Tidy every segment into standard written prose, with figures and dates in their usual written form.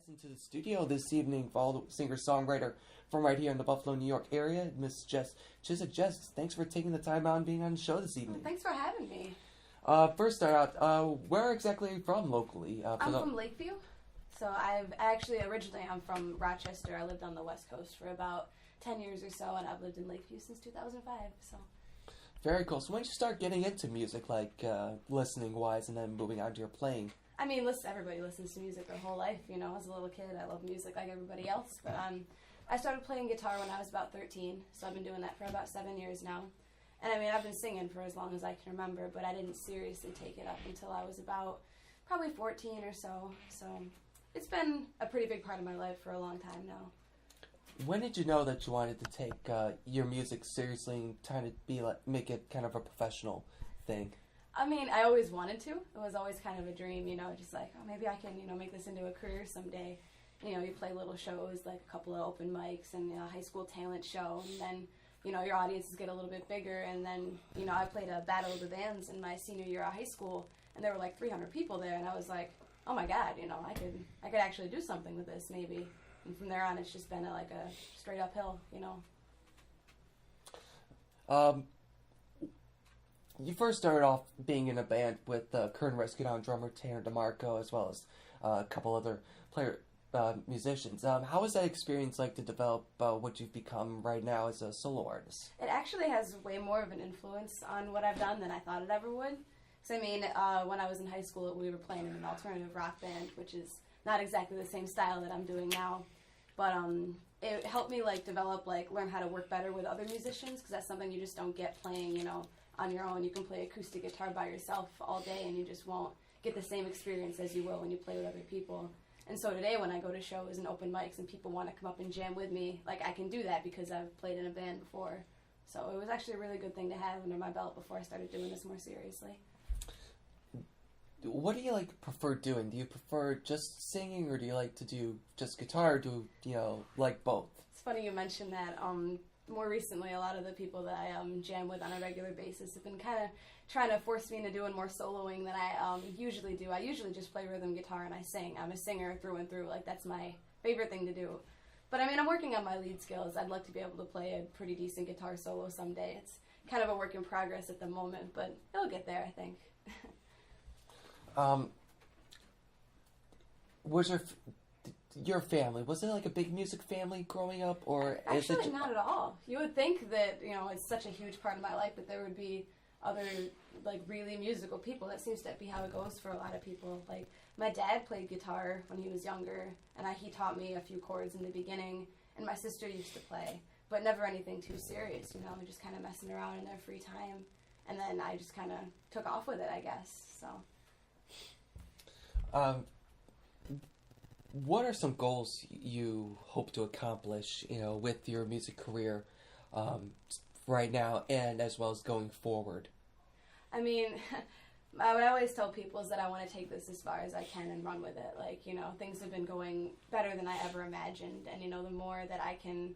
Jess into the studio this evening, follow singer-songwriter from right here in the Buffalo, New York area, Miss Jess Chizuk. Jess, thanks for taking the time out and being on the show this evening. Well, thanks for having me. First start out, where exactly are you from locally? I'm from Lakeview. So I'm from Rochester. I lived on the West Coast for about 10 years or so, and I've lived in Lakeview since 2005. So. Very cool. So when did you start getting into music, like listening-wise, and then moving on to your playing? I mean, everybody listens to music their whole life, you know. As a little kid, I love music like everybody else. But I started playing guitar when I was about 13, so I've been doing that for about 7 years now. And I mean, I've been singing for as long as I can remember, but I didn't seriously take it up until I was about probably 14 or so. So it's been a pretty big part of my life for a long time now. When did you know that you wanted to take your music seriously and try to make it kind of a professional thing? I mean, I always wanted to. It was always kind of a dream, you know, just like, oh, maybe I can, make this into a career someday. You know, you play little shows, like a couple of open mics and a high school talent show, and then, your audiences get a little bit bigger, and then, I played a Battle of the Bands in my senior year of high school, and there were like 300 people there, and I was like, oh my God, I could actually do something with this, maybe. And from there on, it's just been a straight uphill, You first started off being in a band with current Rescue Down drummer Tanner DeMarco, as well as a couple other musicians. How was that experience like to develop what you've become right now as a solo artist? It actually has way more of an influence on what I've done than I thought it ever would. So, when I was in high school, we were playing in an alternative rock band, which is not exactly the same style that I'm doing now. But it helped me learn how to work better with other musicians, because that's something you just don't get playing, on your own. You can play acoustic guitar by yourself all day, and you just won't get the same experience as you will when you play with other people. And so today, when I go to shows and open mics and people want to come up and jam with me, I can do that because I've played in a band before. So it was actually a really good thing to have under my belt before I started doing this more seriously. What do you prefer doing? Do you prefer just singing, or do you like to do just guitar, or do you like both? It's funny you mentioned that. More recently, a lot of the people that I jam with on a regular basis have been kind of trying to force me into doing more soloing than I usually do. I usually just play rhythm guitar and I sing. I'm a singer through and through. That's my favorite thing to do. But I'm working on my lead skills. I'd like to be able to play a pretty decent guitar solo someday. It's kind of a work in progress at the moment, but it'll get there, I think. Was your family, was it a big music family growing up, or actually is it not at all? You would think that it's such a huge part of my life that there would be other really musical people. That seems to be how it goes for a lot of people. My dad played guitar when he was younger, and he taught me a few chords in the beginning, and my sister used to play, but never anything too serious, just kind of messing around in their free time. And then I just kind of took off with it, I guess. So what are some goals you hope to accomplish, with your music career right now and as well as going forward? What I always tell people is that I want to take this as far as I can and run with it. Things have been going better than I ever imagined, and the more that I can,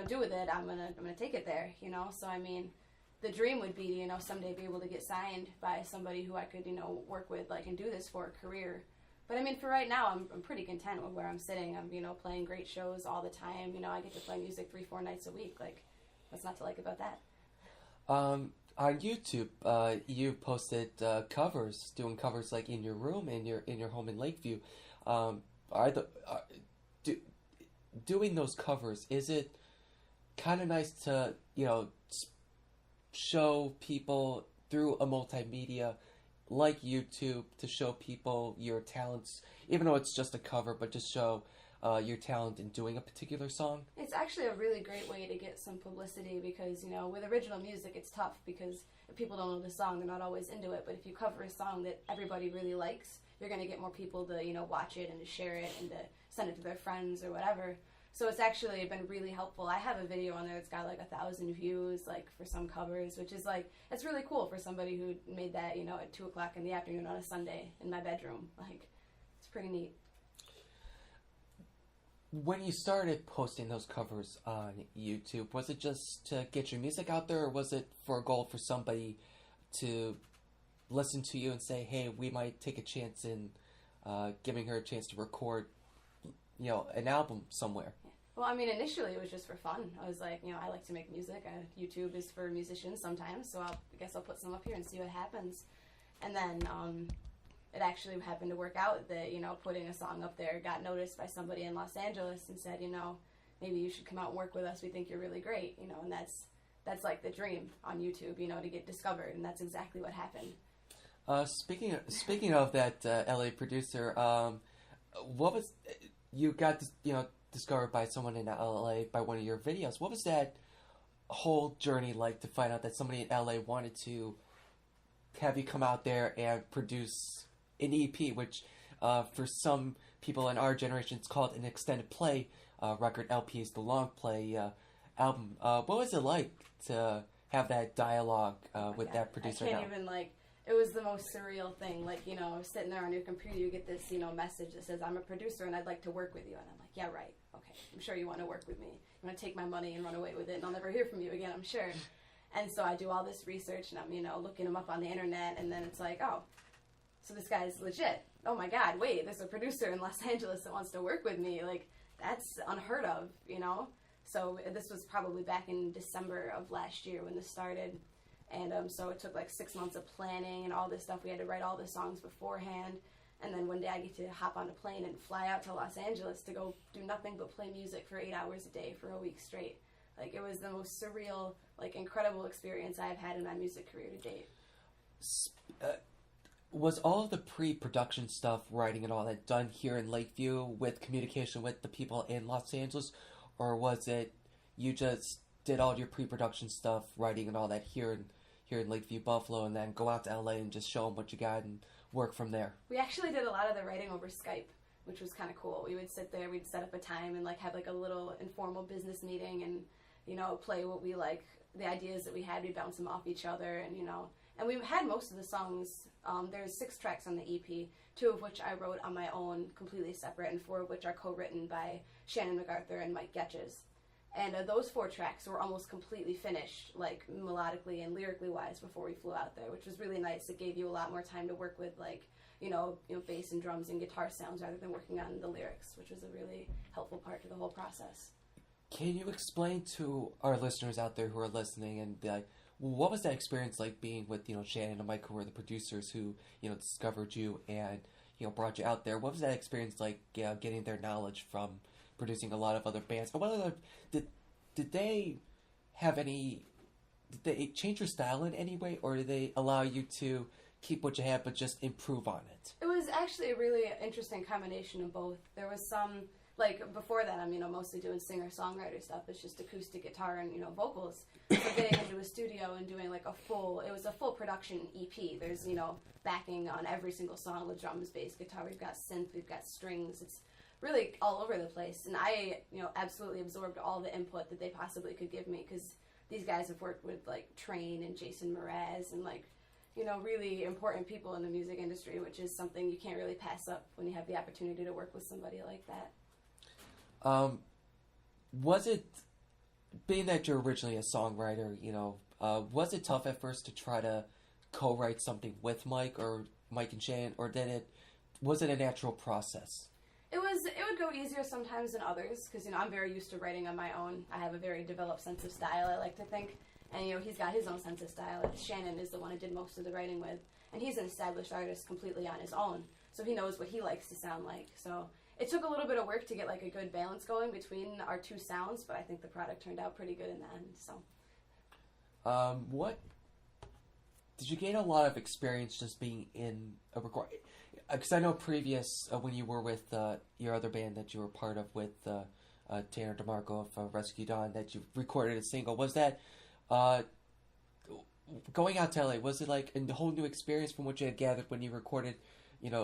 do with it, I'm gonna take it there. So the dream would be to, someday be able to get signed by somebody who I could, work with, and do this for a career. But for right now, I'm pretty content with where I'm sitting. I'm, playing great shows all the time. I get to play music 3-4 nights a week. What's not to like about that? On YouTube, you posted covers, doing covers in your room in your home in Lakeview. Doing those covers, is it kind of nice to show people through a multimedia like YouTube, to show people your talents, even though it's just a cover, but just show your talent in doing a particular song? It's actually a really great way to get some publicity because, with original music, it's tough because if people don't know the song, they're not always into it. But if you cover a song that everybody really likes, you're going to get more people to, watch it and to share it and to send it to their friends or whatever. So it's actually been really helpful. I have a video on there that's got 1,000 views, for some covers, which is it's really cool for somebody who made that, at 2 o'clock in the afternoon on a Sunday in my bedroom. It's pretty neat. When you started posting those covers on YouTube, was it just to get your music out there, or was it for a goal for somebody to listen to you and say, hey, we might take a chance in giving her a chance to record an album somewhere? Well, I mean, initially it was just for fun. I was like, I like to make music. YouTube is for musicians sometimes, so I guess I'll put some up here and see what happens. And then it actually happened to work out that, putting a song up there got noticed by somebody in Los Angeles and said, maybe you should come out and work with us. We think you're really great, and that's like the dream on YouTube, to get discovered, and that's exactly what happened. Speaking of that LA producer, what was you got discovered by someone in LA by one of your videos? What was that whole journey like to find out that somebody in LA wanted to have you come out there and produce an EP, which for some people in our generation it's called an extended play record. LP is the long play album. What was it like to have that dialogue with that producer? I can't even it was the most surreal thing. Sitting there on your computer, you get this, message that says, I'm a producer and I'd like to work with you. And I'm like, yeah, right. Okay. I'm sure you want to work with me. You want to take my money and run away with it and I'll never hear from you again, I'm sure. And so I do all this research and I'm, looking him up on the internet, and then it's like, oh, so this guy's legit. Oh my God, wait, there's a producer in Los Angeles that wants to work with me. That's unheard of, So this was probably back in December of last year when this started. And so it took 6 months of planning and all this stuff. We had to write all the songs beforehand. And then one day I get to hop on a plane and fly out to Los Angeles to go do nothing but play music for 8 hours a day for a week straight. It was the most surreal, incredible experience I've had in my music career to date. Was all of the pre-production stuff, writing and all that, done here in Lakeview with communication with the people in Los Angeles? Or was it you just did all your pre-production stuff, writing and all that here in Lakeview, Buffalo, and then go out to LA and just show them what you got and work from there? We actually did a lot of the writing over Skype, which was kind of cool. We would sit there, we'd set up a time and have a little informal business meeting and, play what we the ideas that we had, we'd bounce them off each other and, and we had most of the songs. There's 6 tracks on the EP, 2 of which I wrote on my own, completely separate, and 4 of which are co-written by Shannon MacArthur and Mike Getches. And those 4 tracks were almost completely finished, melodically and lyrically wise, before we flew out there, which was really nice. It gave you a lot more time to work with, bass and drums and guitar sounds rather than working on the lyrics, which was a really helpful part to the whole process. Can you explain to our listeners out there who are listening and be like, what was that experience like being with, Shannon and Mike, who were the producers who, discovered you and, brought you out there? What was that experience like, getting their knowledge from producing a lot of other bands? Or what other, did they change your style in any way, or did they allow you to keep what you have but just improve on it? It was actually a really interesting combination of both. There was some, before that, I'm, mostly doing singer-songwriter stuff. It's just acoustic guitar and, vocals. So getting into a studio and doing, it was a full production EP. There's, backing on every single song with drums, bass, guitar. We've got synth, we've got strings. It's really all over the place. And I, absolutely absorbed all the input that they possibly could give me, because these guys have worked with, Train and Jason Mraz and, really important people in the music industry, which is something you can't really pass up when you have the opportunity to work with somebody like that. Was it, being that you're originally a songwriter, was it tough at first to try to co-write something with Mike and Shannon, or was it a natural process? It would go easier sometimes than others, because, I'm very used to writing on my own. I have a very developed sense of style, I like to think, and, he's got his own sense of style. Shannon is the one I did most of the writing with, and he's an established artist completely on his own, so he knows what he likes to sound like. So it took a little bit of work to get, a good balance going between our 2 sounds, but I think the product turned out pretty good in the end, so. What did you gain a lot of experience just being in a record? Because I know previous, when you were with your other band that you were part of with Tanner DeMarco of Rescue Dawn, that you recorded a single, was that going out to LA, was it a whole new experience from what you had gathered when you recorded,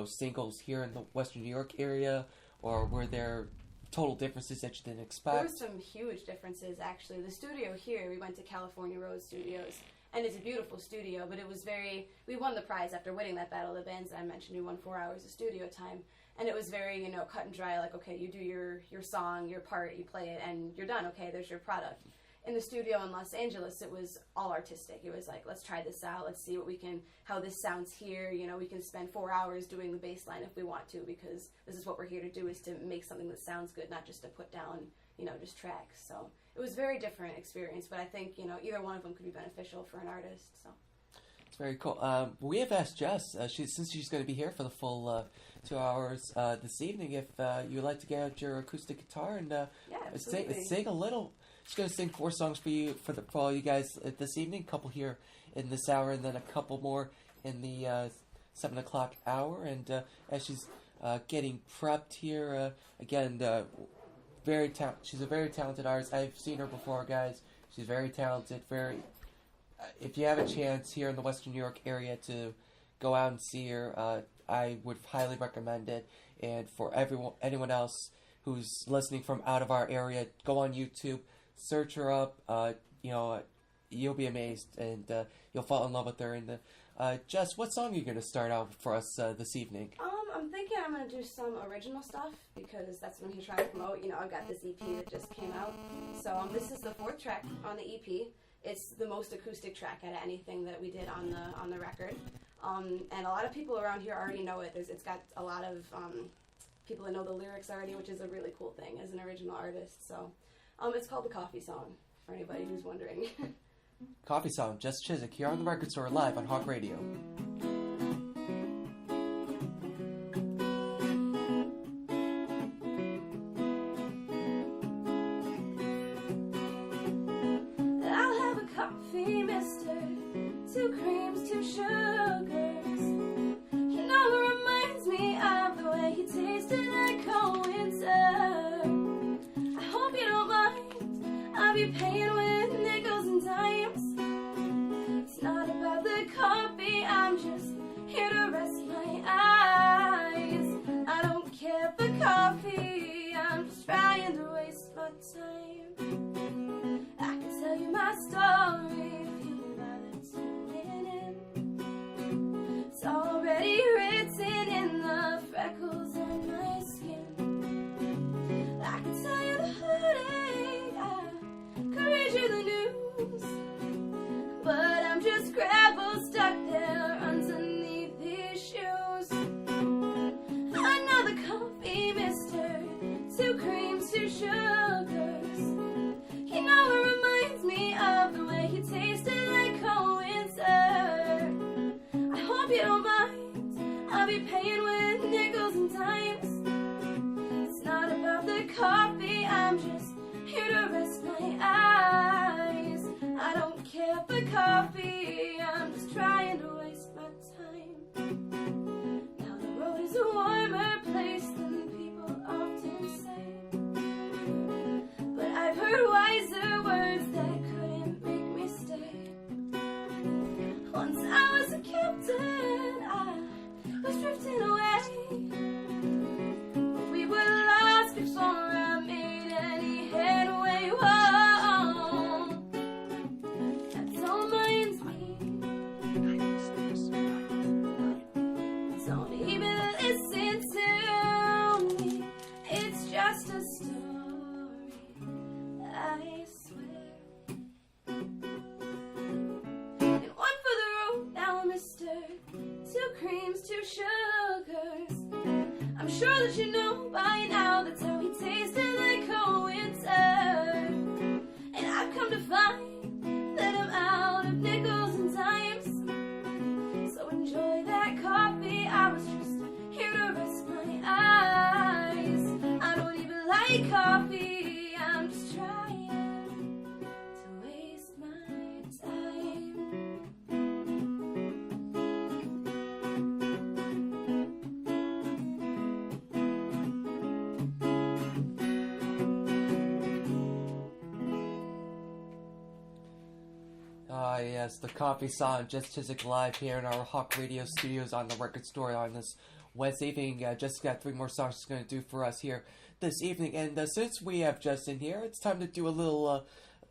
singles here in the Western New York area, or were there total differences that you didn't expect? There were some huge differences, actually. The studio here, we went to California Road Studios, and it's a beautiful studio, but it was we won the prize after winning that Battle of the Bands that I mentioned. We won 4 hours of studio time, and it was very, cut and dry, okay, you do your song, your part, you play it, and you're done, okay, there's your product. in the studio in Los Angeles, it was all artistic. It was like, let's try this out. Let's see how this sounds here. You know, we can spend 4 hours doing the bass line if we want to, because this is what we're here to do, is to make something that sounds good, not just to put down, you know, just tracks. So it was a very different experience, but I think, you know, either one of them could be beneficial for an artist. So it's very cool. We have asked Jess, since she's going to be here for the full 2 hours this evening, if you would like to get out your acoustic guitar and sing a little. She's going to sing 4 songs for you, for all you guys this evening. A couple here in this hour, and then a couple more in the 7 o'clock hour. And as she's getting prepped here, again, she's a very talented artist. I've seen her before, guys. She's very talented. If you have a chance here in the Western New York area to go out and see her, I would highly recommend it. And for anyone else who's listening from out of our area, go on YouTube. Search her up. You'll be amazed, and you'll fall in love with her. And Jess, what song are you going to start out for us this evening? I'm thinking I'm going to do some original stuff, because that's what I'm trying to promote. You know, I've got this EP that just came out. So this is the 4th track on the EP. It's the most acoustic track out of anything that we did on the record. And a lot of people around here already know it. It's got a lot of people that know the lyrics already, which is a really cool thing as an original artist. So it's called The Coffee Song, for anybody who's wondering. Coffee Song, Jess Chizuk, here on the Record Store, live on HAWK Radio. I'll have a coffee, mister, 2 creams, 2 sugars. You know it reminds me of the way you tasted that cold winter. I hope you don't mind, I'll be paying with nickels and dimes. It's not about the coffee, I'm just here to rest my eyes. I don't care for coffee, I'm just trying to waste my time. I can tell you my story if you bother tuning in. It's already written in the freckles on my skin. I can tell you the heartache, I could read you the news, but I'm just gravel stuck there underneath these shoes. Another coffee, mister, 2 creams, 2 sugars. You know it reminds me of the way you tasted like cold winter. I hope you don't mind, I'll be paying with nickels and dimes. It's not about the coffee, I'm just here to rest my eyes. I don't care for coffee, I'm just trying to waste my time. Now the road is a warmer place than people often say, but I've heard wiser words that couldn't make me stay. Once I was a captain, I was drifting away. We were lost before I made any headway. Whoa, that don't mind me. Don't even listen to me. It's just a story, I swear. And one for the road now, mister. 2 creams, 2 sugars. I'm sure that you know by now that's how he tasted like cold winter. And I've come to find that I'm out of nickels and dimes. So enjoy that coffee, I was just here to rest my eyes. I don't even like coffee, I'm just trying to waste my time. Yes, the Coffee Song, Jess Chizuk live here in our HAWK Radio studios on the Record Store on this Wednesday evening. Just got 3 more songs she's going to do for us here this evening. And since we have Jess in here, it's time to do a little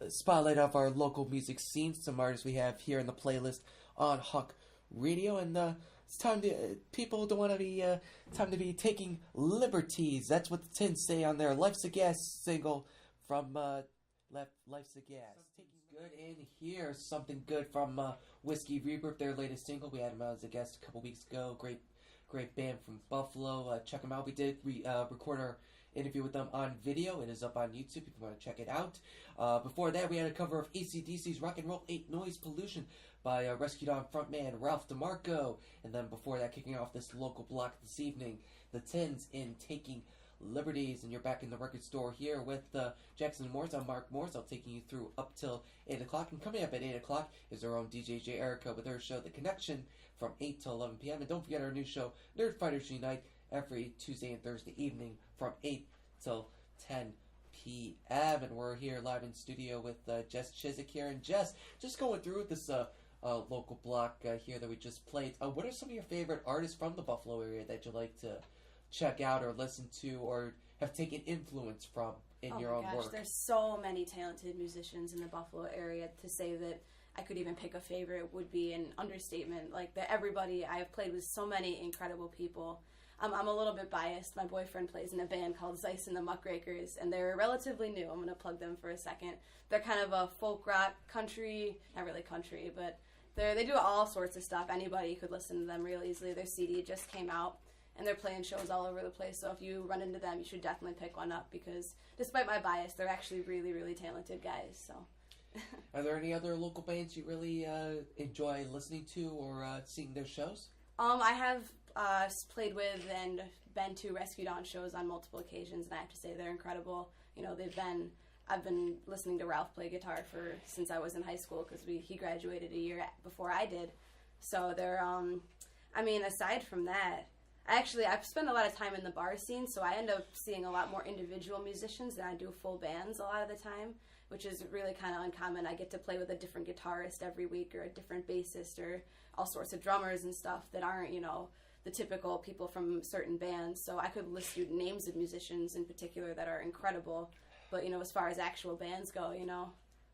spotlight of our local music scene, some artists we have here in the playlist on HAWK Radio. And it's time to, people don't want to be, time to be taking liberties. That's what the Tins say on their Life's a Gas single from Life's a Gas. Taking good in here. Something good from Whiskey Rebirth, their latest single. We had them as a guest a couple weeks ago. Great band from Buffalo. Check them out. We did record our interview with them on video. It is up on YouTube if you want to check it out. Before that, we had a cover of AC/DC's Rock and Roll Ain't Noise Pollution by Rescue Dawn frontman Ralph DeMarco. And then before that, kicking off this local block this evening, the Tins in Taking Liberties. And you're back in the record store here with Jackson Morse. I'm Mark Morse. I'll taking you through up till 8 o'clock. And coming up at 8 o'clock is our own DJ J. Erica with her show The Connection from 8 till 11 p.m. And don't forget our new show, Nerd Fighters Unite, every Tuesday and Thursday evening from 8 till 10 p.m. And we're here live in studio with Jess Chizuk here. And Jess, just going through this local block here that we just played, what are some of your favorite artists from the Buffalo area that you like to check out or listen to or have taken influence from in your own work? There's so many talented musicians in the Buffalo area. To say that I could even pick a favorite would be an understatement. Like, everybody, I have played with so many incredible people. I'm a little bit biased. My boyfriend plays in a band called Zeiss and the Muckrakers, and they're relatively new. I'm going to plug them for a second. They're kind of a folk rock country, not really country, but they do all sorts of stuff. Anybody could listen to them real easily. Their CD just came out, and they're playing shows all over the place. So if you run into them, you should definitely pick one up, because despite my bias, they're actually really, really talented guys. So, are there any other local bands you really enjoy listening to or seeing their shows? I have played with and been to Rescue Dawn shows on multiple occasions, and I have to say they're incredible. You know, I've been listening to Ralph play guitar since I was in high school, because he graduated a year before I did. So they're, aside from that, I've spent a lot of time in the bar scene, so I end up seeing a lot more individual musicians than I do full bands a lot of the time, which is really kind of uncommon. I get to play with a different guitarist every week, or a different bassist, or all sorts of drummers and stuff that aren't, the typical people from certain bands. So I could list you names of musicians in particular that are incredible, but, as far as actual bands go,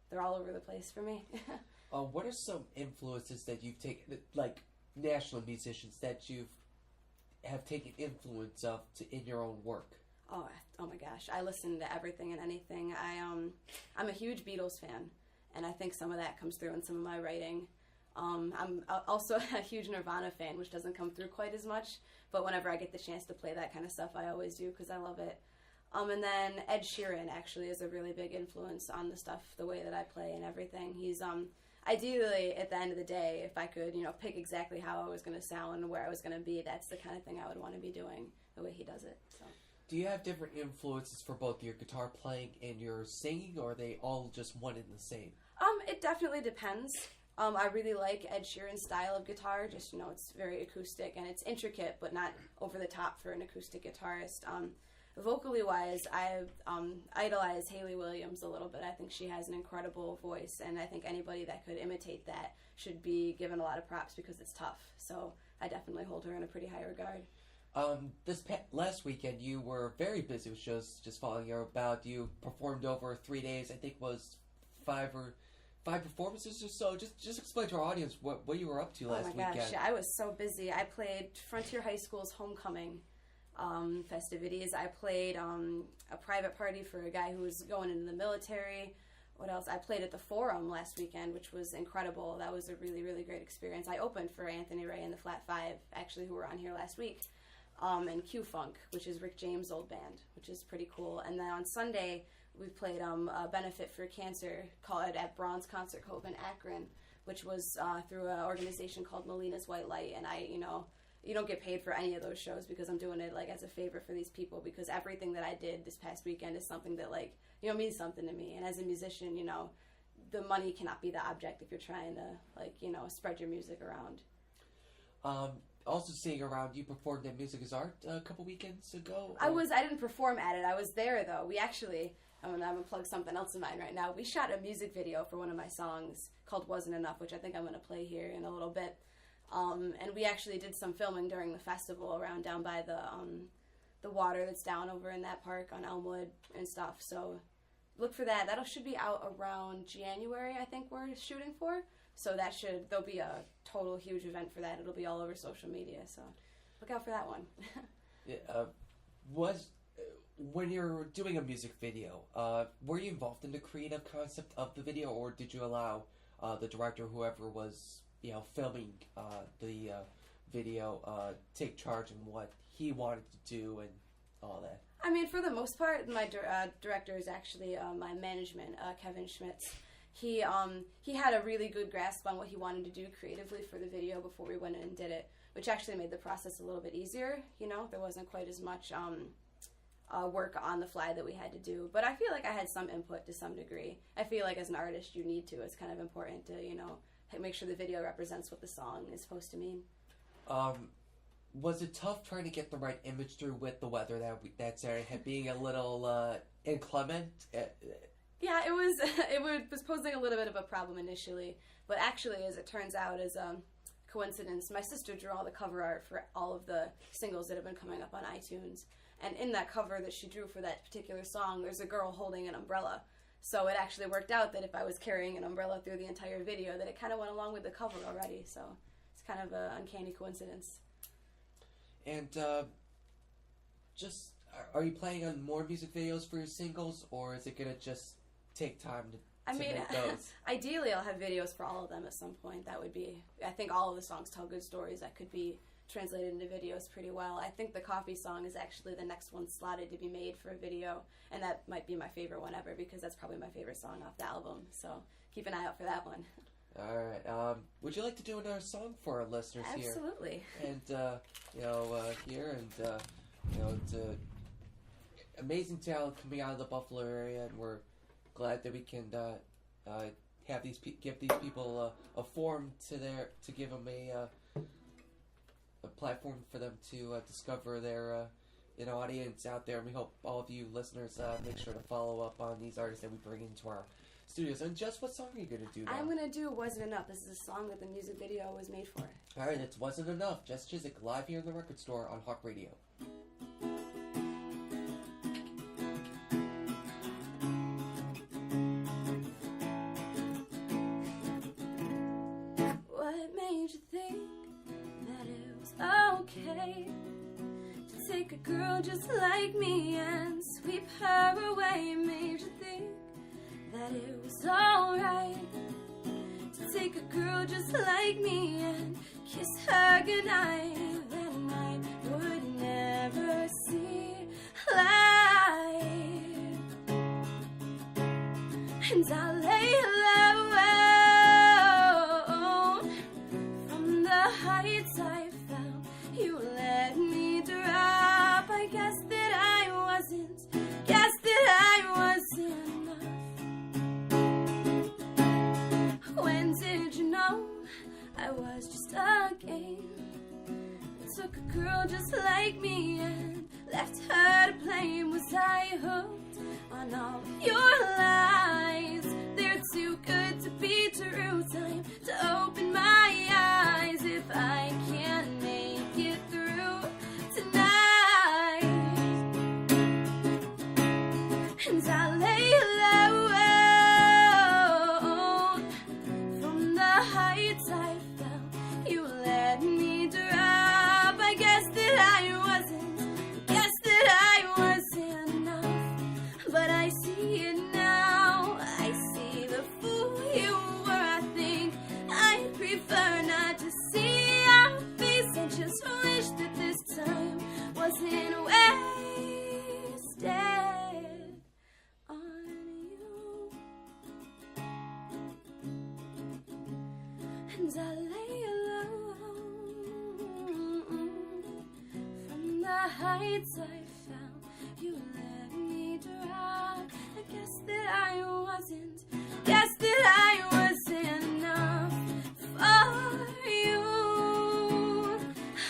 they're all over the place for me. What are some influences that you've taken, like national musicians that have taken influence of in your own work? Oh my gosh, I listen to everything and anything. I'm a huge Beatles fan, and I think some of that comes through in some of my writing. I'm also a huge Nirvana fan, which doesn't come through quite as much, but whenever I get the chance to play that kind of stuff, I always do, because I love it. And then Ed Sheeran actually is a really big influence on the stuff, the way that I play and everything. He's ideally, at the end of the day, if I could, pick exactly how I was going to sound and where I was going to be, that's the kind of thing I would want to be doing, the way he does it. So, do you have different influences for both your guitar playing and your singing, or are they all just one and the same? It definitely depends. I really like Ed Sheeran's style of guitar. Just, it's very acoustic, and it's intricate, but not over the top for an acoustic guitarist. Vocally wise, I idolize Hayley Williams a little bit. I think she has an incredible voice, and I think anybody that could imitate that should be given a lot of props, because it's tough. So I definitely hold her in a pretty high regard. Last weekend you were very busy with shows. Just following you about, you performed over 3 days. I think was five performances or so. Just explain to our audience what you were up to last weekend. Oh my gosh, I was so busy. I played Frontier High School's homecoming festivities. I played a private party for a guy who was going into the military. What else? I played at the Forum last weekend, which was incredible. That was a really, really great experience. I opened for Anthony Ray and the Flat Five, actually, who were on here last week, and Q-Funk, which is Rick James' old band, which is pretty cool. And then on Sunday, we played a benefit for cancer called at Bronze Concert Cove in Akron, which was through an organization called Melina's White Light. And you don't get paid for any of those shows, because I'm doing it as a favor for these people, because everything that I did this past weekend is something that means something to me. And as a musician, the money cannot be the object if you're trying to spread your music around. Also seeing around, you performed at Music is Art a couple weekends ago. I didn't perform at it. I was there though. We actually, I'm gonna plug something else of mine right now. We shot a music video for one of my songs called Wasn't Enough, which I think I'm gonna play here in a little bit. And we actually did some filming during the festival around down by the water that's down over in that park on Elmwood and stuff. So look for that. That should be out around January, I think we're shooting for. So there'll be a total huge event for that. It'll be all over social media. So look out for that one. when you're doing a music video, were you involved in the creative concept of the video, or did you allow the director, whoever was filming the video, take charge in what he wanted to do and all that? I mean, for the most part, my director is actually my management, Kevin Schmitz. He had a really good grasp on what he wanted to do creatively for the video before we went in and did it, which actually made the process a little bit easier. There wasn't quite as much work on the fly that we had to do. But I feel like I had some input to some degree. I feel like as an artist, you need to. It's kind of important to, make sure the video represents what the song is supposed to mean. Was it tough trying to get the right image through with the weather that Saturday had being a little inclement? Yeah, it was posing a little bit of a problem initially, but actually, as it turns out, as a coincidence, my sister drew all the cover art for all of the singles that have been coming up on iTunes, and in that cover that she drew for that particular song, there's a girl holding an umbrella. So it actually worked out that if I was carrying an umbrella through the entire video, that it kind of went along with the cover already. So it's kind of an uncanny coincidence. And are you planning on more music videos for your singles, or is it gonna just take time to make those? Ideally, I'll have videos for all of them at some point. That would be, I think all of the songs tell good stories that could be translated into videos pretty well. I think the coffee song is actually the next one slotted to be made for a video, and that might be my favorite one ever because that's probably my favorite song off the album. So keep an eye out for that one. All right. Would you like to do another song for our listeners here? Absolutely. And here and it's amazing talent coming out of the Buffalo area, and we're glad that we can have give these people a forum to give them a platform for them to discover their audience out there. And we hope all of you listeners make sure to follow up on these artists that we bring into our studios. And Jess, what song are you going to do now? I'm going to do Wasn't Enough. This is a song that the music video was made for. All right, it Wasn't Enough. Jess Chizuk, live here in the record store on HAWK Radio. What made you think that it was okay to take a girl just like me and sweep her away? Made you think that it was alright to take a girl just like me and kiss her goodnight? That night would never see light, and I lay alone from the heights I found. You let me drop. I guess that I wasn't enough. When did you know I was just a game? I took a girl just like me and left her to blame. Was I hooked on all of your lies? They're too good to be true. Time to open my eyes. If I can't make it through tonight, and I lay alone from the heights I found. You let me drop. I guess that I wasn't enough, but I see it now. I see the fool you were. I think I'd prefer not to see your face. I just wish that this time wasn't wasted on you. And I lay alone from the heights I found. You let me drop. I guess that I wasn't enough for you.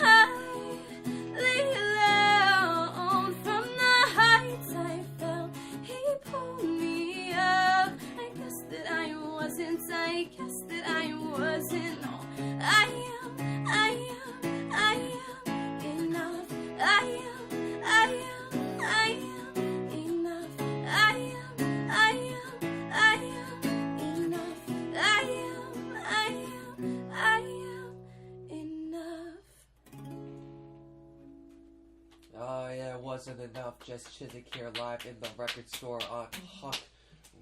I lay alone from the heights I found. He pulled me up. I guess that I wasn't. No, I am enough. I am enough. Oh, yeah, it wasn't enough. Jess Chizuk here live in the record store on HAWK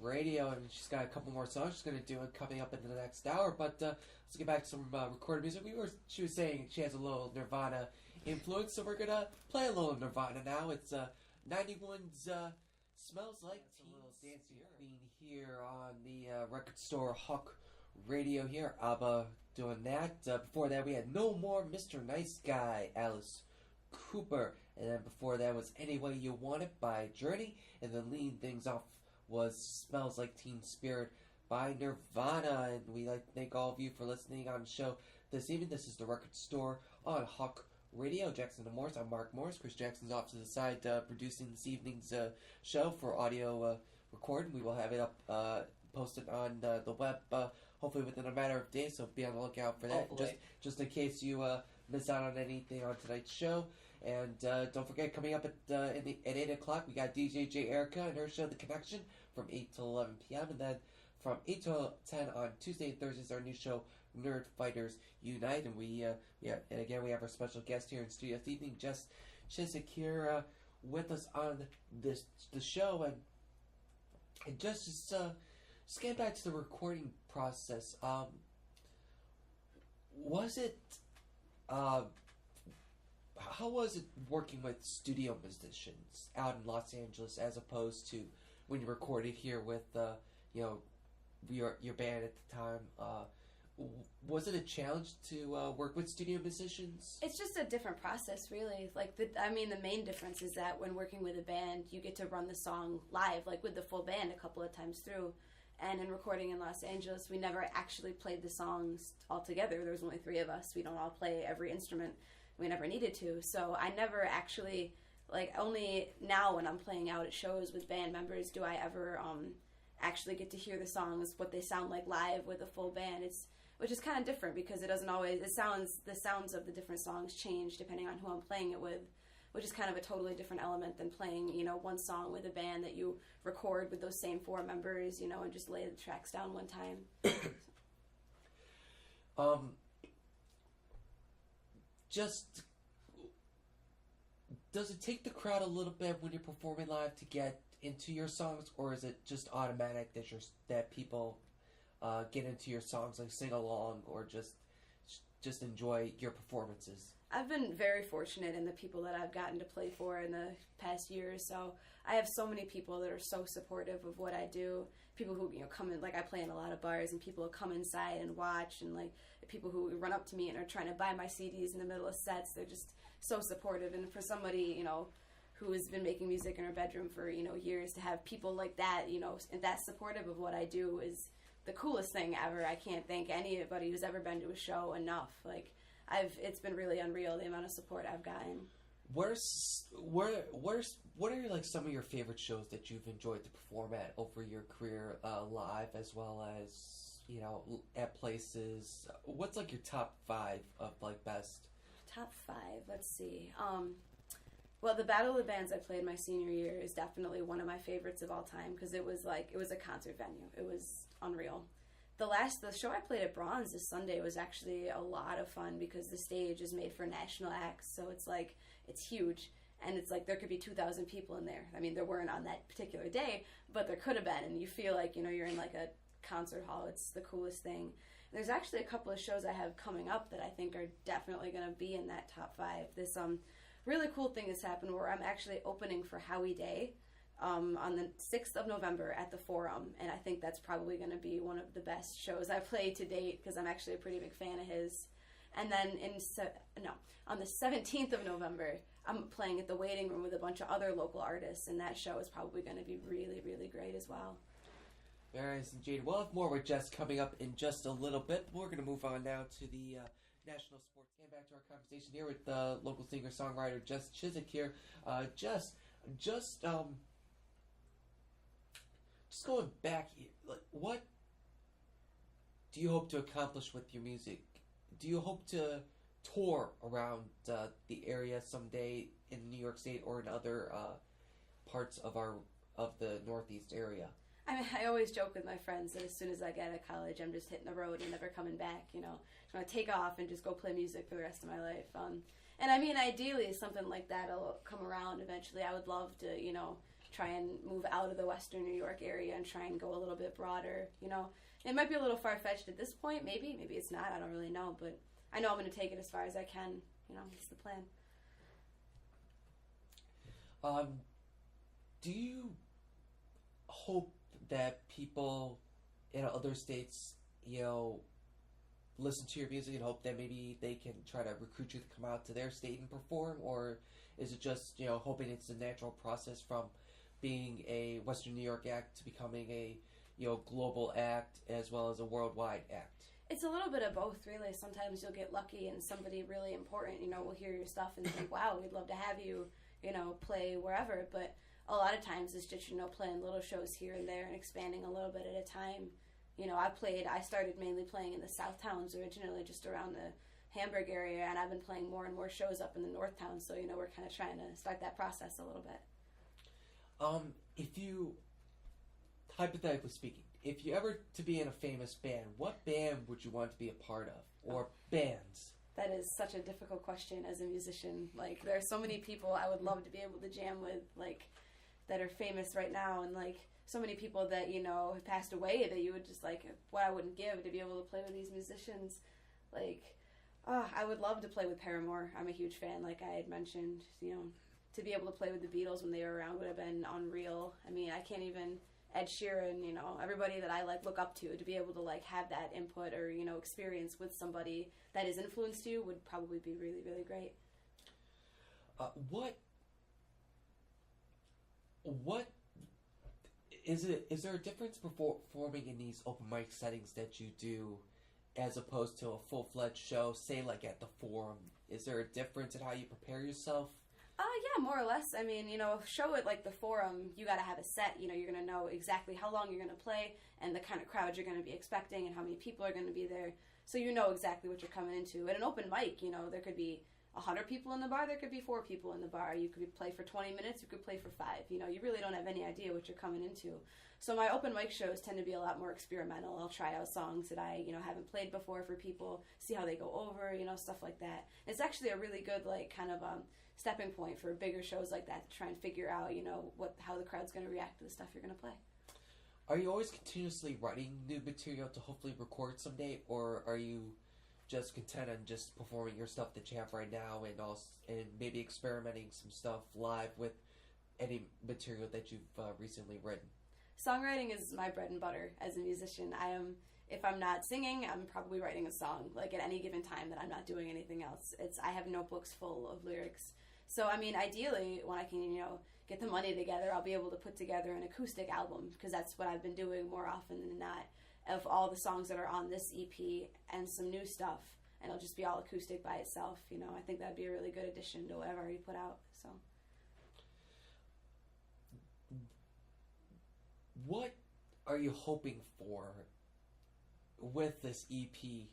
Radio, and she's got a couple more songs she's going to do coming up in the next hour. But let's get back to some recorded music. She was saying she has a little Nirvana influence, so we're going to play a little Nirvana now. It's 91's Smells Like Teen. A little dancing queen here on the record store HAWK Radio here. ABBA doing that. Before that, we had No More Mr. Nice Guy, Alice Cooper, and then before that was Any Way You Want It by Journey, and then leading things off was Smells Like Teen Spirit by Nirvana. And we'd like to thank all of you for listening on the show this evening. This is the record store on HAWK Radio. Jackson and Morris. I'm Mark Morris. Chris Jackson's off to the side producing this evening's show for audio recording. We will have it up posted on the web hopefully within a matter of days, so be on the lookout for that. Just in case you miss out on anything on tonight's show. And don't forget, coming up at 8 o'clock, we got DJ J. Erica and her show, The Connection, from 8 to 11 p.m. And then from 8 to 10 on Tuesday and Thursdays, our new show, Nerd Fighters Unite. And and again, we have our special guest here in studio this evening, Jess Chizuk, here with us on the show. And just get back to the recording process. How was it working with studio musicians out in Los Angeles as opposed to when you recorded here with your band at the time? Was it a challenge to work with studio musicians? It's just a different process, really. The main difference is that when working with a band, you get to run the song live, like with the full band, a couple of times through. And in recording in Los Angeles, we never actually played the songs all together. There was only 3 of us. We don't all play every instrument. We never needed to. So I never actually, only now when I'm playing out at shows with band members do I ever actually get to hear the songs, what they sound like live with a full band. Which is kind of different because it doesn't always, the sounds of the different songs change depending on who I'm playing it with, which is kind of a totally different element than playing, one song with a band that you record with those same 4 members, and just lay the tracks down one time. Just, does it take the crowd a little bit when you're performing live to get into your songs, or is it just automatic that people get into your songs, like sing along, or just enjoy your performances? I've been very fortunate in the people that I've gotten to play for in the past year or so. I have so many people that are so supportive of what I do. People who come in, I play in a lot of bars, and people will come inside and watch, and people who run up to me and are trying to buy my CDs in the middle of sets. They're just so supportive. And for somebody who has been making music in her bedroom for years, to have people like that that supportive of what I do is the coolest thing ever. I can't thank anybody who's ever been to a show enough. It's been really unreal, the amount of support I've gotten. What are some of your favorite shows that you've enjoyed to perform at over your career, live as well as at places? What's your top 5 of best? Top 5. Let's see. Well, the Battle of the Bands I played my senior year is definitely one of my favorites of all time because it was a concert venue. It was unreal. The show I played at Bronze this Sunday was actually a lot of fun because the stage is made for national acts, so it's huge, and it's there could be 2,000 people in there. I mean, there weren't on that particular day, but there could have been, and you feel you're in a concert hall. It's the coolest thing. There's actually a couple of shows I have coming up that I think are definitely going to be in that top 5. This really cool thing has happened where I'm actually opening for Howie Day on the 6th of November at the Forum, and I think that's probably going to be one of the best shows I've played to date because I'm actually a pretty big fan of his. And then on the 17th of November, I'm playing at the Waiting Room with a bunch of other local artists, and that show is probably going to be really, really great as well. Very nice, Jade. We'll have more with Jess coming up in just a little bit. We're going to move on now to the National Sports. Getting back to our conversation here with local singer-songwriter Jess Chizuk here. Jess, just going back here, what do you hope to accomplish with your music? Do you hope to tour around the area someday in New York State or in other parts of the Northeast area? I mean, I always joke with my friends that as soon as I get out of college, I'm just hitting the road and never coming back, I'm going to take off and just go play music for the rest of my life. And I mean, ideally, something like that will come around eventually. I would love to, try and move out of the Western New York area and try and go a little bit broader. It might be a little far-fetched at this point, maybe it's not, I don't really know, but I know I'm going to take it as far as I can. It's the plan. Do you hope that people in other states, listen to your music and hope that maybe they can try to recruit you to come out to their state and perform? Or is it just, hoping it's a natural process from being a Western New York act to becoming a, global act as well as a worldwide act? It's a little bit of both, really. Sometimes you'll get lucky and somebody really important, will hear your stuff and think, wow, we'd love to have you, play wherever. But a lot of times it's just, playing little shows here and there and expanding a little bit at a time. I started mainly playing in the South Towns originally, just around the Hamburg area, and I've been playing more and more shows up in the North Towns, so, we're kind of trying to start that process a little bit. If you, hypothetically speaking, if you ever to be in a famous band, what band would you want to be a part of? Or bands? That is such a difficult question as a musician. Like, there are so many people I would love to be able to jam with, like, that are famous right now, and, like, so many people that, have passed away that you would just, like, what I wouldn't give to be able to play with these musicians. Like, I would love to play with Paramore. I'm a huge fan, like I had mentioned. To be able to play with the Beatles when they were around would have been unreal. I mean, I can't even... Ed Sheeran, everybody that I, like, look up to be able to, like, have that input or, experience with somebody that has influenced you would probably be really, really great. What is there a difference performing in these open mic settings that you do as opposed to a full-fledged show, say, like, at the Forum? Is there a difference in how you prepare yourself? Yeah, more or less. I mean, a show at, like, the Forum, you gotta have a set. You're gonna know exactly how long you're gonna play and the kind of crowd you're gonna be expecting and how many people are gonna be there. So you know exactly what you're coming into. At an open mic, there could be 100 people in the bar, there could be 4 people in the bar. You could play for 20 minutes, you could play for 5. You really don't have any idea what you're coming into. So my open mic shows tend to be a lot more experimental. I'll try out songs that I, haven't played before for people, see how they go over, stuff like that. It's actually a really good, like, kind of stepping point for bigger shows like that to try and figure out, how the crowd's going to react to the stuff you're going to play. Are you always continuously writing new material to hopefully record someday, or are you just content on just performing your stuff that you have right now and maybe experimenting some stuff live with any material that you've recently written? Songwriting is my bread and butter as a musician. If I'm not singing, I'm probably writing a song, like, at any given time that I'm not doing anything else. I have notebooks full of lyrics. So, I mean, ideally, when I can, get the money together, I'll be able to put together an acoustic album, because that's what I've been doing more often than not, of all the songs that are on this EP and some new stuff, and it'll just be all acoustic by itself. I think that'd be a really good addition to what I've already put out. So, what are you hoping for with this EP?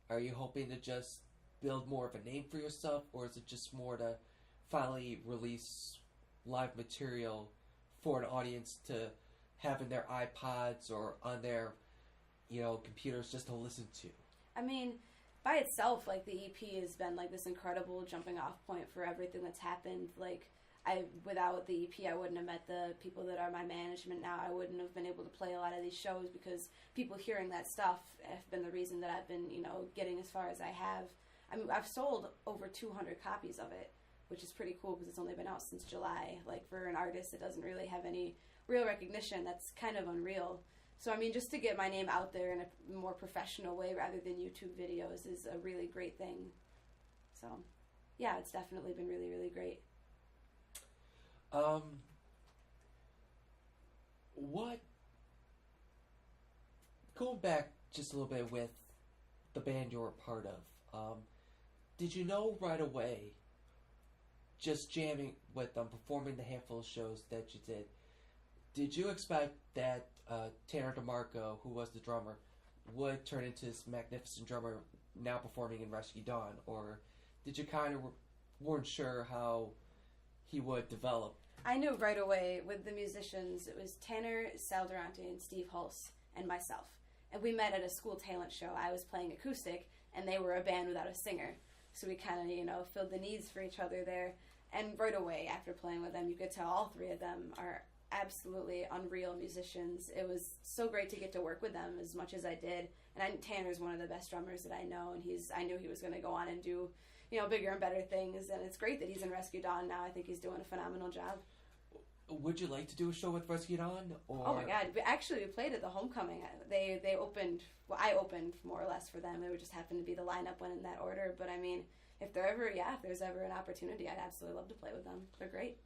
Are you hoping to just build more of a name for yourself, or is it just more to finally release live material for an audience to have in their iPods or on their, computers just to listen to? I mean, by itself, like, the EP has been, like, this incredible jumping off point for everything that's happened. Like, without the EP, I wouldn't have met the people that are my management now. I wouldn't have been able to play a lot of these shows, because people hearing that stuff have been the reason that I've been, getting as far as I have. I mean, I've sold over 200 copies of it, which is pretty cool because it's only been out since July. Like, for an artist that doesn't really have any real recognition, that's kind of unreal. So, I mean, just to get my name out there in a more professional way rather than YouTube videos is a really great thing. So, yeah, it's definitely been really, really great. Going back just a little bit with the band you were a part of, did you know right away, just jamming with them, performing the handful of shows that you did you expect that Tanner DeMarco, who was the drummer, would turn into this magnificent drummer now performing in Rescue Dawn? Or did you kind of weren't sure how he would develop? I knew right away with the musicians. It was Tanner, Sal Durante, and Steve Hulse, and myself. And we met at a school talent show. I was playing acoustic, and they were a band without a singer. So we kind of, filled the needs for each other there. And right away after playing with them, you could tell all three of them are absolutely unreal musicians. It was so great to get to work with them as much as I did. And Tanner's one of the best drummers that I know, and I knew he was going to go on and do, bigger and better things. And it's great that he's in Rescue Dawn now. I think he's doing a phenomenal job. Would you like to do a show with Rescue Dawn? Or... Oh my God! We played at the homecoming. They opened. Well, I opened more or less for them. It would just happen to be the lineup went in that order. But I mean, if there's ever an opportunity, I'd absolutely love to play with them. They're great.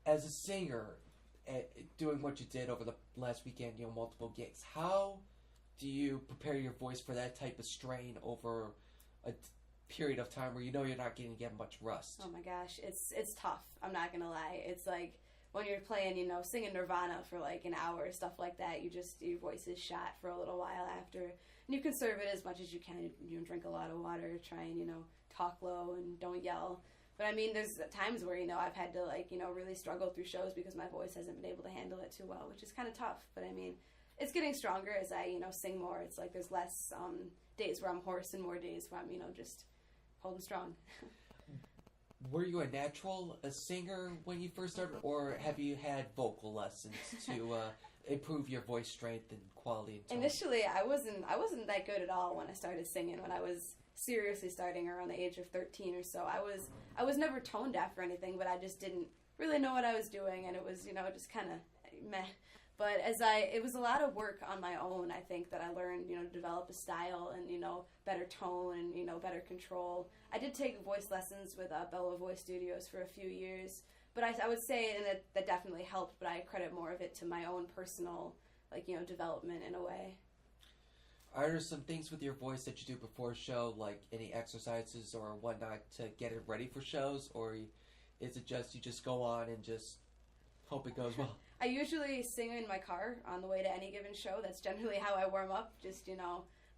As a singer, doing what you did over the last weekend, multiple gigs, how do you prepare your voice for that type of strain over a period of time where you're not going to get much rust? Oh my gosh, it's tough. I'm not gonna lie. It's like when you're playing, singing Nirvana for like an hour, stuff like that. Your voice is shot for a little while after, and you conserve it as much as you can. Drink a lot of water, try and talk low and don't yell. But I mean, there's times where, I've had to really struggle through shows because my voice hasn't been able to handle it too well, which is kind of tough. But I mean, it's getting stronger as I, sing more. It's like there's less days where I'm hoarse and more days where I'm, just holding strong. Were you a natural singer when you first started, or have you had vocal lessons to improve your voice strength and quality and tone? Initially, I wasn't that good at all when I started singing. When I was seriously starting around the age of 13 or so, I was never tone deaf or anything, but I just didn't really know what I was doing, and it was just kind of meh. But it was a lot of work on my own. I think that I learned to develop a style and better tone and better control. I did take voice lessons with Bella Voice Studios for a few years, but I would say and that definitely helped. But I credit more of it to my own personal development in a way. Are there some things with your voice that you do before a show, like any exercises or whatnot to get it ready for shows, or is it just you just go on and just hope it goes well? I usually sing in my car on the way to any given show. That's generally how I warm up, just,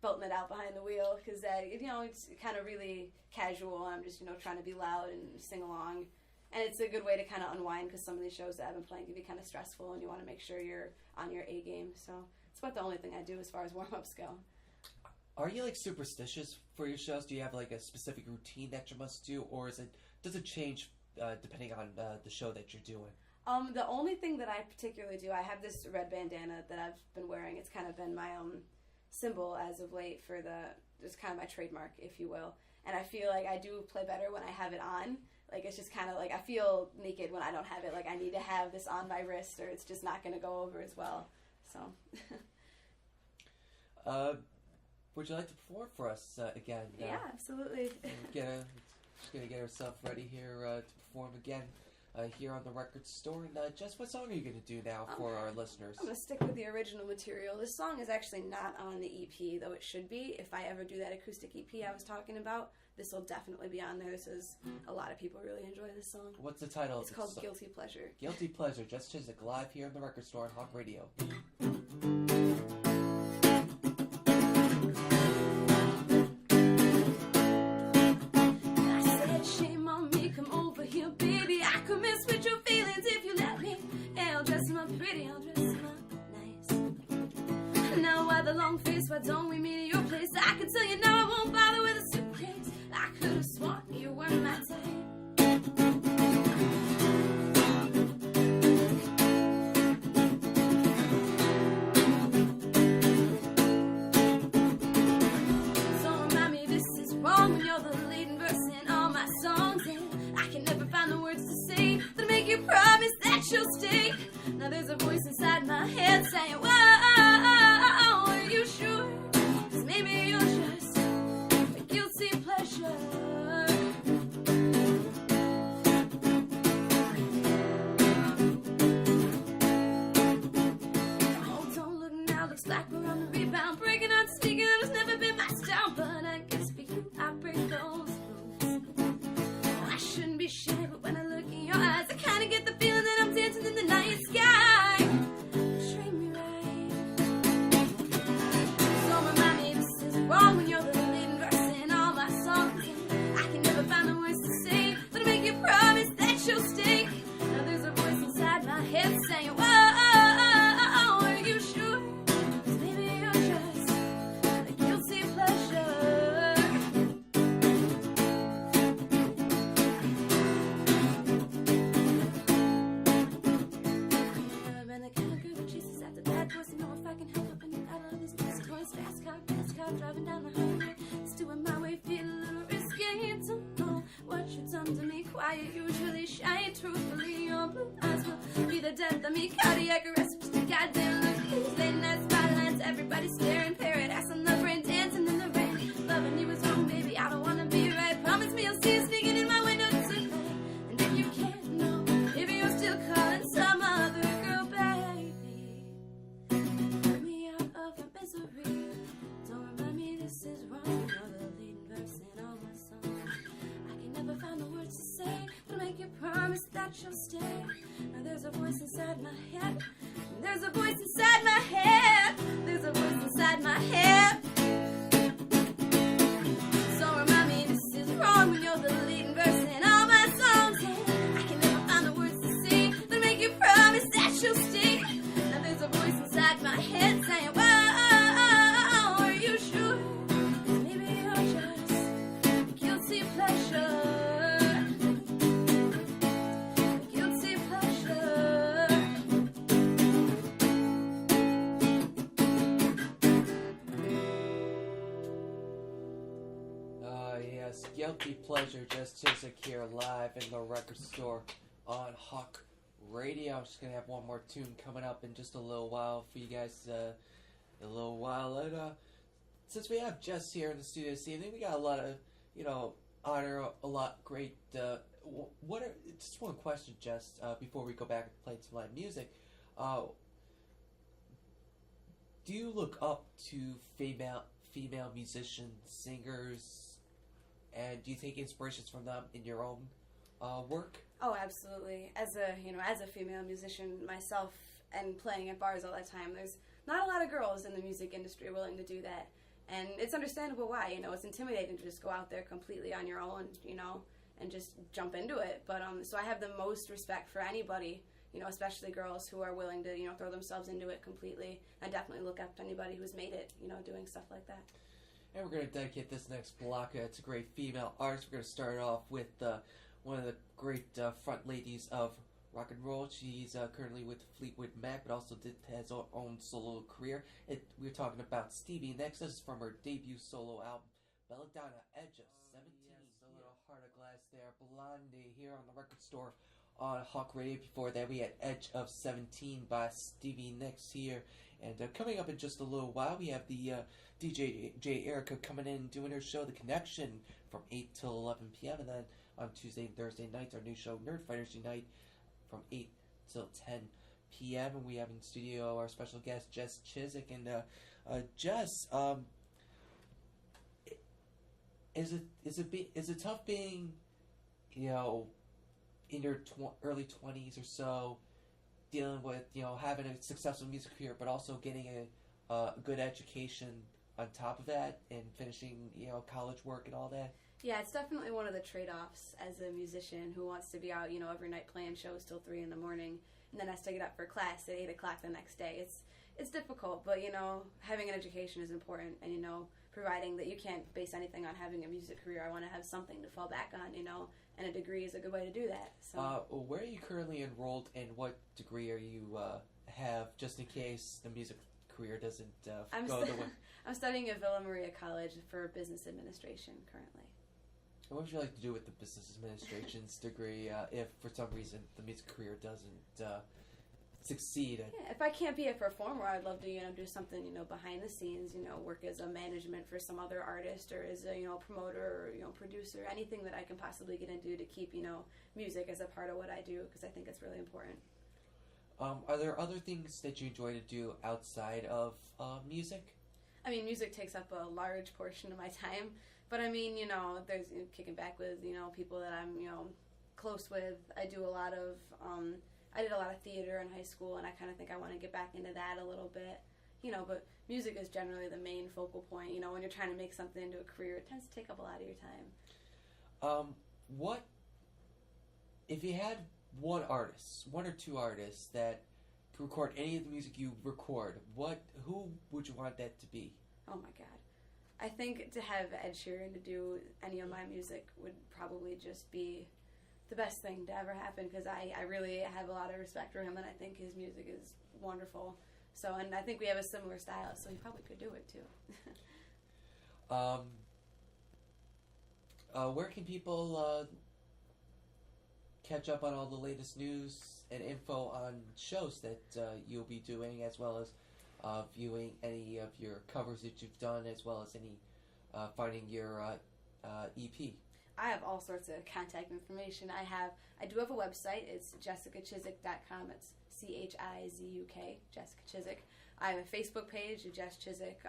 belting it out behind the wheel, because, it's kind of really casual. I'm just, trying to be loud and sing along. And it's a good way to kind of unwind, because some of these shows that I've been playing can be kind of stressful, and you want to make sure you're on your A game. So it's about the only thing I do as far as warm-ups go. Are you, superstitious for your shows? Do you have, a specific routine that you must do, or does it change depending on the show that you're doing? The only thing that I particularly do, I have this red bandana that I've been wearing. It's kind of been my symbol as of late for just kind of my trademark, if you will. And I feel like I do play better when I have it on. Like, it's just kind of like I feel naked when I don't have it. Like, I need to have this on my wrist or it's just not going to go over as well. So. Would you like to perform for us again? Yeah, absolutely. Just going to get ourselves ready here to perform again. Here on the record store. And Jess, what song are you going to do now for our listeners? I'm going to stick with the original material. This song is actually not on the EP, though it should be. If I ever do that acoustic EP I was talking about, this will definitely be on there. A lot of people really enjoy this song. What's the title? It's called Guilty Pleasure. Guilty Pleasure. Jess Chizuk live here on the record store on HAWK Radio. The long face, why don't we meet at your place? I can tell you now I won't bother with a suitcase. I could have sworn you were my type. light usually shine truthfully. Your blue eyes will be the death of me. Cardiac arrest, just a goddamn look. These late night spotlights, everybody staring. Paradise on the brain, dancing in the rain. Loving you is wrong, baby, I don't wanna be right. Promise me you'll see you sneaking in my window tonight. And if you can't know, maybe you're still calling some other girl, baby. Get me out of my misery. Don't remind me this is wrong. You're the leading verse in all my songs. I can never find the words to say to make you promise that you'll stay. Now there's a voice inside my head. There's a voice inside my head. There's a voice inside my head. So remind me this is wrong when you're the leading verse in all my songs. And I can never find the words to say to make you promise that you'll stay. Now there's a voice inside my head saying, whoa, are you sure? Maybe you're just guilty pleasure. Guilty pleasure. Yes, Guilty Pleasure, Jess Chizuk here live in the record store on HAWK Radio. I'm just going to have one more tune coming up in just a little while for you guys, And since we have Jess here in the studio this evening, we got a lot of, honor, a lot great, just one question, Jess, before we go back and play some live music. Do you look up to female musicians, singers, and do you take inspirations from them in your own work? Oh, absolutely. As a female musician myself and playing at bars all the time, there's not a lot of girls in the music industry willing to do that. And it's understandable why, it's intimidating to just go out there completely on your own, and just jump into it. But so I have the most respect for anybody, especially girls who are willing to, throw themselves into it completely. I definitely look up to anybody who's made it, doing stuff like that. And we're going to dedicate this next block to great female artists. We're going to start off with one of the great front ladies of rock and roll. She's currently with Fleetwood Mac, but also has her own solo career. We're talking about Stevie Nicks. This is from her debut solo album, Belladonna, Edge of 17. Yes, a little Heart of Glass there. Blondie here on the record store on HAWK Radio. Before that, we had Edge of 17 by Stevie Nicks here. And coming up in just a little while, we have the DJ J. Erica coming in doing her show, The Connection, from 8 till 11 p.m. And then on Tuesday and Thursday nights, our new show, Nerd Fighters Unite, from 8 till 10 p.m. And we have in studio our special guest, Jess Chizuk. And Jess, is it tough being, in your early 20s or so, dealing with, having a successful music career, but also getting a good education on top of that and finishing, college work and all that? Yeah, it's definitely one of the trade-offs as a musician who wants to be out, every night playing shows till 3 in the morning and then has to get up for class at 8 o'clock the next day. It's difficult, but, having an education is important and, providing that you can't base anything on having a music career. I want to have something to fall back on, and a degree is a good way to do that. So, where are you currently enrolled, and what degree are you have, just in case the music career doesn't go the way? I'm studying at Villa Maria College for business administration currently. And what would you like to do with the business administration's degree if, for some reason, the music career doesn't succeed? Yeah, if I can't be a performer, I'd love to, do something, behind the scenes, work as a management for some other artist or as a, promoter or, producer, anything that I can possibly get into to keep, music as a part of what I do, because I think it's really important. Are there other things that you enjoy to do outside of music? I mean, music takes up a large portion of my time, but I mean, there's kicking back with, people that I'm, close with. I do a lot of, I did a lot of theater in high school, and I kind of think I want to get back into that a little bit, but music is generally the main focal point. When you're trying to make something into a career, it tends to take up a lot of your time. What, if you had one or two artists that could record any of the music you record, who would you want that to be? Oh my God. I think to have Ed Sheeran to do any of my music would probably just be the best thing to ever happen, because I really have a lot of respect for him, and I think his music is wonderful. So, and I think we have a similar style, so he probably could do it too. Where can people catch up on all the latest news and info on shows that you'll be doing, as well as viewing any of your covers that you've done, as well as any finding your EP. I have all sorts of contact information. I do have a website. It's jessicachizuk.com. It's CHIZUK, Jessica Chizuk. I have a Facebook page, Jess Chizuk.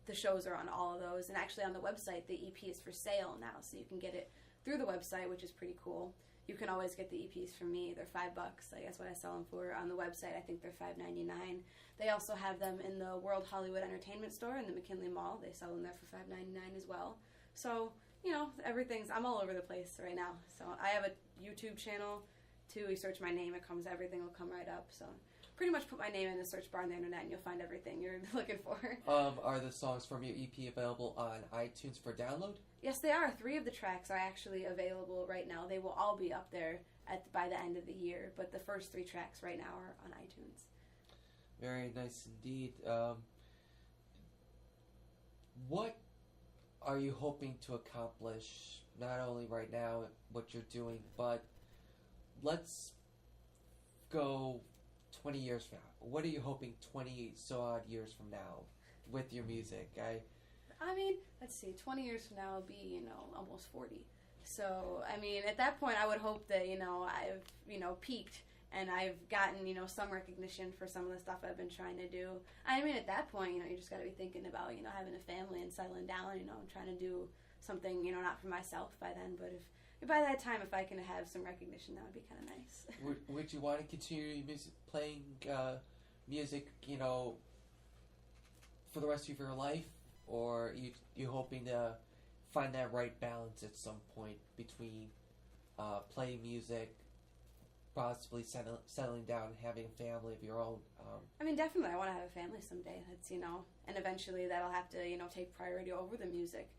The shows are on all of those. And actually on the website, the EP is for sale now, so you can get it through the website, which is pretty cool. You can always get the EPs from me. They're $5. I guess what I sell them for. On the website, I think they're $5.99. They also have them in the World Hollywood Entertainment Store in the McKinley Mall. They sell them there for $5.99 as well. So, you know, I'm all over the place right now. So I have a YouTube channel too. You search my name, everything will come right up. So pretty much put my name in the search bar on the internet and you'll find everything you're looking for. Are the songs from your EP available on iTunes for download? Yes, they are. 3 of the tracks are actually available right now. They will all be up there by the end of the year, but the first 3 tracks right now are on iTunes. Very nice indeed. What are you hoping to accomplish, not only right now, what you're doing, but let's go 20 years from now. What are you hoping 20 so odd years from now with your music? I mean, let's see, 20 years from now I'll be, almost 40. So, I mean, at that point I would hope that, I've, peaked and I've gotten, some recognition for some of the stuff I've been trying to do. I mean, at that point, you just got to be thinking about, having a family and settling down, and trying to do something, not for myself by then, but if by that time, if I can have some recognition, that would be kind of nice. Would you want to continue playing music, for the rest of your life? Or you hoping to find that right balance at some point between playing music, possibly settling down, having a family of your own? I mean, definitely, I want to have a family someday. That's, and eventually that'll have to, take priority over the music.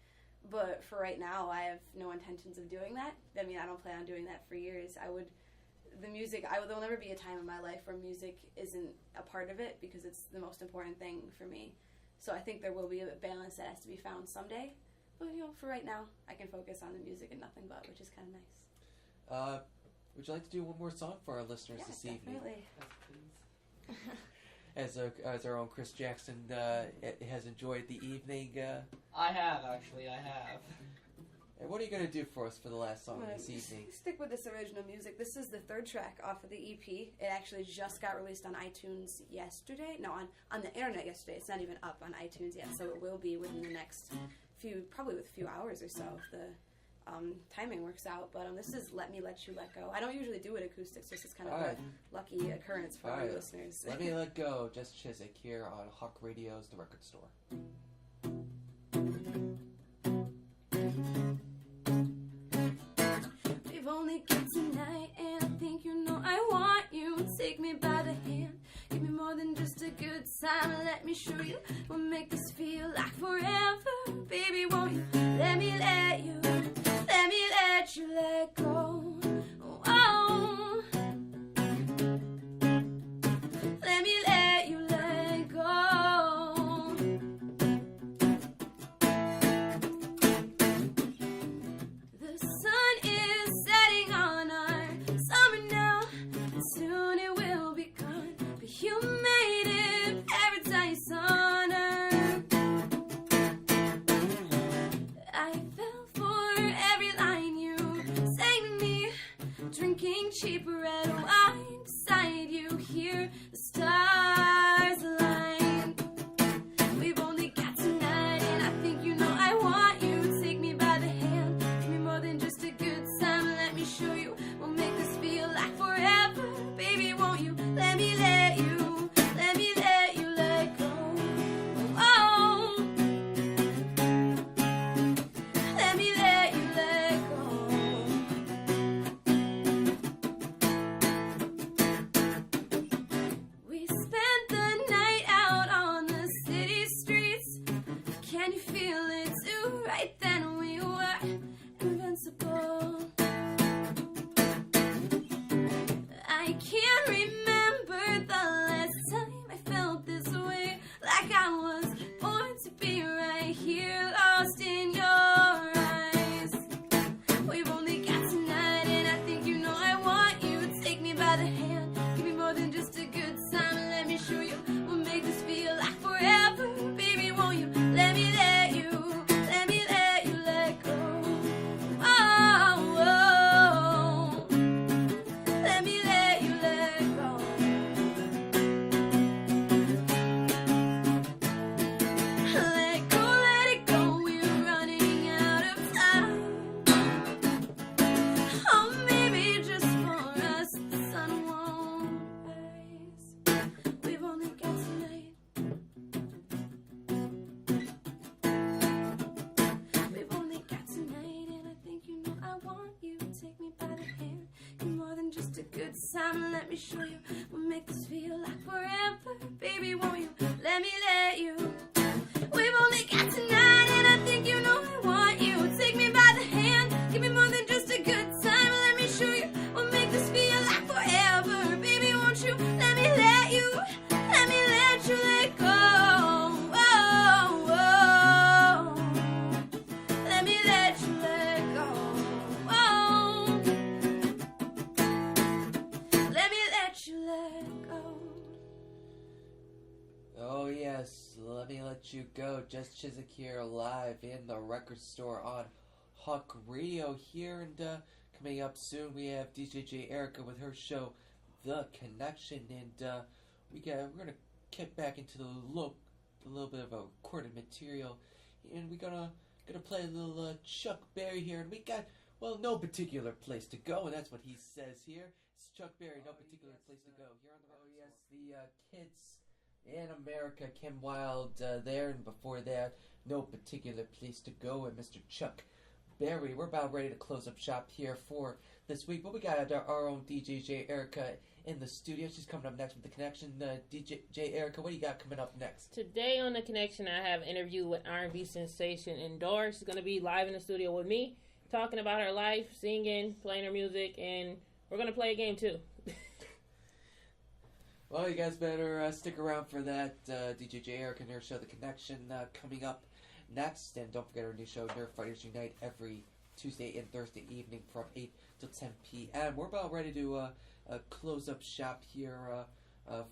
But for right now, I have no intentions of doing that. I mean, I don't plan on doing that for years. There'll never be a time in my life where music isn't a part of it, because it's the most important thing for me. So I think there will be a balance that has to be found someday. But, for right now, I can focus on the music and nothing but, which is kind of nice. Would you like to do one more song for our listeners this evening? Yes, As our own Chris Jackson has enjoyed the evening. I have. And what are you going to do for us for the last song this evening? Stick with this original music. This is the 3rd track off of the EP. It actually just got released on iTunes yesterday. No, on the internet yesterday. It's not even up on iTunes yet, so it will be within the next probably with a few hours or so if the timing works out. But this is Let Me Let You Let Go. I don't usually do it acoustic, so this is kind of a lucky occurrence for our listeners. Let Me Let Go, Jess Chizuk here on HAWK Radio's The Record Store. We've only got tonight, and I think I want you. Take me by the hand, give me more than just a good time. Let me show you what make this feel like forever. Baby, won't you let me let you let go. Oh, let me let you let go. The sun is setting on our summer now, and soon it will be gone. But you made it paradise on earth. I fell for every line you sang to me, drinking cheap red wine beside you. Here the stars align. We've only got tonight, and I think I want you. Take me by the hand, give me more than just a good time. Let me show you what make this feel like forever. Baby, won't you let me let you let go. Oh, let me let you let go. We good time. Let me show you. We'll make this feel like forever. Baby, won't you let me let you? We've only got tonight, and I think you know I want you. Take me by the hand, give me more than just a good time. Let me show you. We'll make this feel like forever. Baby, won't you let me let you? Let me let you let go. Let me let you let go. Let me let you let go. Oh yes, let me let you go. Jess Chizuk here, live in the record store on HAWK Radio here, and coming up soon we have DJ Erica with her show, The Connection, and we're gonna get back into a little bit of a recorded material, and we're gonna play a little Chuck Berry here, and we got no particular place to go, and that's what he says here. It's Chuck Berry, no particular place to go here on the record. Yes, the Kids in America, Kim Wilde there, and before that, No Particular Place to Go, and Mr. Chuck Berry. We're about ready to close up shop here for this week, but we got our own DJ Erica in the studio. She's coming up next with The Connection. DJ Erica, what do you got coming up next? Today on The Connection, I have an interview with R&B sensation Endor. She's going to be live in the studio with me, talking about her life, singing, playing her music, and we're going to play a game too. Well, you guys better stick around for that. DJ Erica and her show, The Connection, coming up next. And don't forget our new show, Nerf Fighters Unite, every Tuesday and Thursday evening from 8 till 10 p.m. We're about ready to close up shop here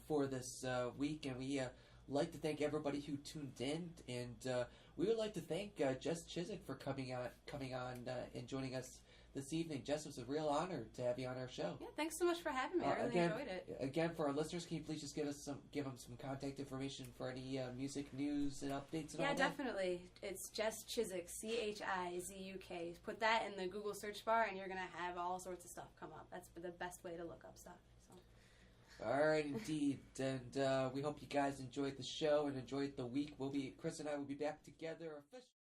for this week. And we like to thank everybody who tuned in. And we would like to thank Jess Chizuk for coming on and joining us this evening. Jess, it was a real honor to have you on our show. Yeah, thanks so much for having me. I really enjoyed it. Again, for our listeners, can you please just give them some contact information for any music news and updates and all that? Yeah, definitely. It's Jess Chizuk, Chizuk. Put that in the Google search bar, and you're gonna have all sorts of stuff come up. That's the best way to look up stuff. So. All right, indeed, and we hope you guys enjoyed the show and enjoyed the week. Chris and I will be back together officially.